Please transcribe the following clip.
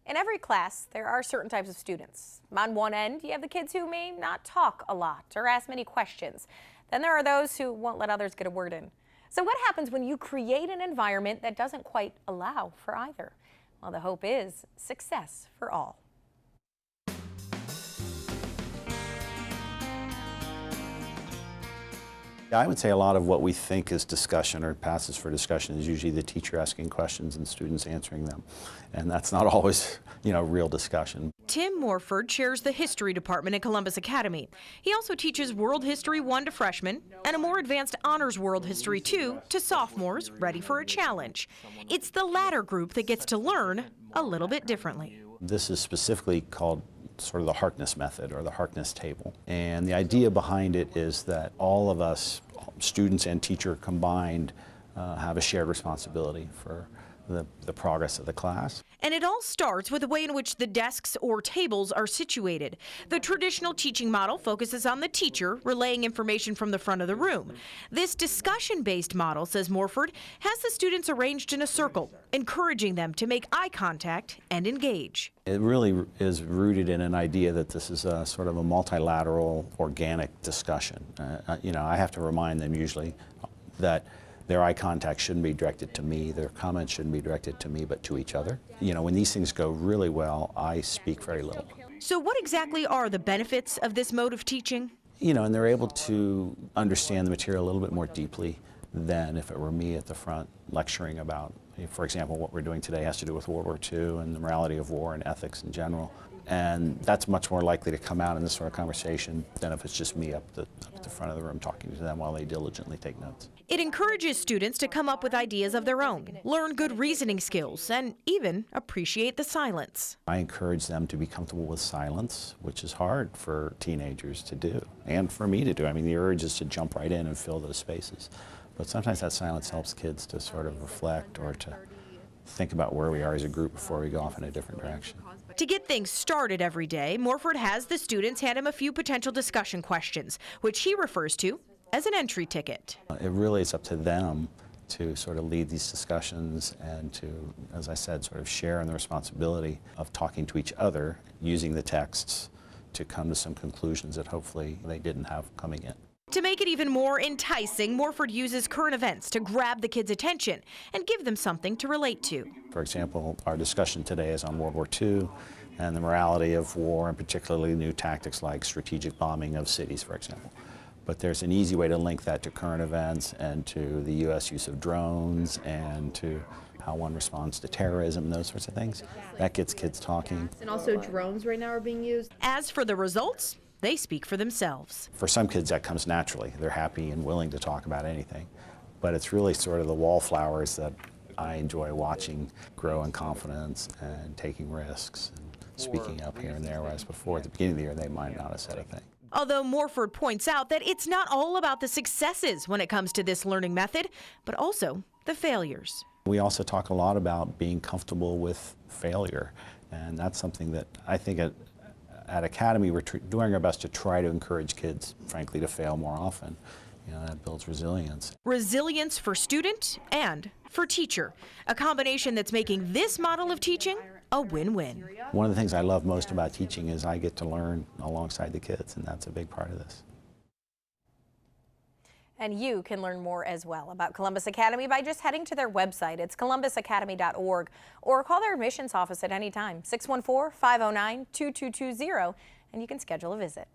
In every class, there are certain types of students. On one end, you have the kids who may not talk a lot or ask many questions. Then there are those who won't let others get a word in. So what happens when you create an environment that doesn't quite allow for either? Well, the hope is success for all. I would say a lot of what we think is discussion or passes for discussion is usually the teacher asking questions and students answering them. And that's not always, real discussion. Tim Morford chairs the history department at Columbus Academy. He also teaches World History 1 to freshmen and a more advanced honors World History 2 to sophomores ready for a challenge. It's the latter group that gets to learn a little bit differently. This is specifically called sort of the Harkness Method or the Harkness table. And the idea behind it is that all of us, students and teacher combined, have a shared responsibility for the progress of the class. And it all starts with the way in which the desks or tables are situated. The traditional teaching model focuses on the teacher relaying information from the front of the room. This discussion-based model, says Morford, has the students arranged in a circle, encouraging them to make eye contact and engage. It really is rooted in an idea that this is a sort of a multilateral, organic discussion. I have to remind them usually that their eye contact shouldn't be directed to me, their comments shouldn't be directed to me, but to each other. When these things go really well, I speak very little. So what exactly are the benefits of this mode of teaching? And they're able to understand the material a little bit more deeply than if it were me at the front lecturing about, for example, what we're doing today has to do with World War II and the morality of war and ethics in general. And that's much more likely to come out in this sort of conversation than if it's just me up the front of the room talking to them while they diligently take notes. It encourages students to come up with ideas of their own, learn good reasoning skills, and even appreciate the silence. I encourage them to be comfortable with silence, which is hard for teenagers to do, and for me to do. The urge is to jump right in and fill those spaces. But sometimes that silence helps kids to sort of reflect or to think about where we are as a group before we go off in a different direction. To get things started every day, Morford has the students hand him a few potential discussion questions, which he refers to as an entry ticket. It really is up to them to sort of lead these discussions and to, as I said, sort of share in the responsibility of talking to each other, using the texts to come to some conclusions that hopefully they didn't have coming in. To make it even more enticing, Morford uses current events to grab the kids' attention and give them something to relate to. For example, our discussion today is on World War II and the morality of war, and particularly new tactics like strategic bombing of cities, for example. But there's an easy way to link that to current events and to the U.S. use of drones and to how one responds to terrorism and those sorts of things. That gets kids talking. And also drones right now are being used. As for the results, they speak for themselves. For some kids that comes naturally. They're happy and willing to talk about anything. But it's really sort of the wallflowers that I enjoy watching grow in confidence and taking risks and speaking up here and there, whereas before at the beginning of the year they might not have said a thing. Although Morford points out that it's not all about the successes when it comes to this learning method, but also the failures. We also talk a lot about being comfortable with failure, and that's something that I think at Academy we're doing our best to try to encourage kids, frankly, to fail more often. That builds resilience. Resilience for student and for teacher, a combination that's making this model of teaching a win-win. One of the things I love most about teaching is I get to learn alongside the kids, and that's a big part of this. And you can learn more as well about Columbus Academy by just heading to their website. It's columbusacademy.org, or call their admissions office at any time, 614-509-2220, and you can schedule a visit.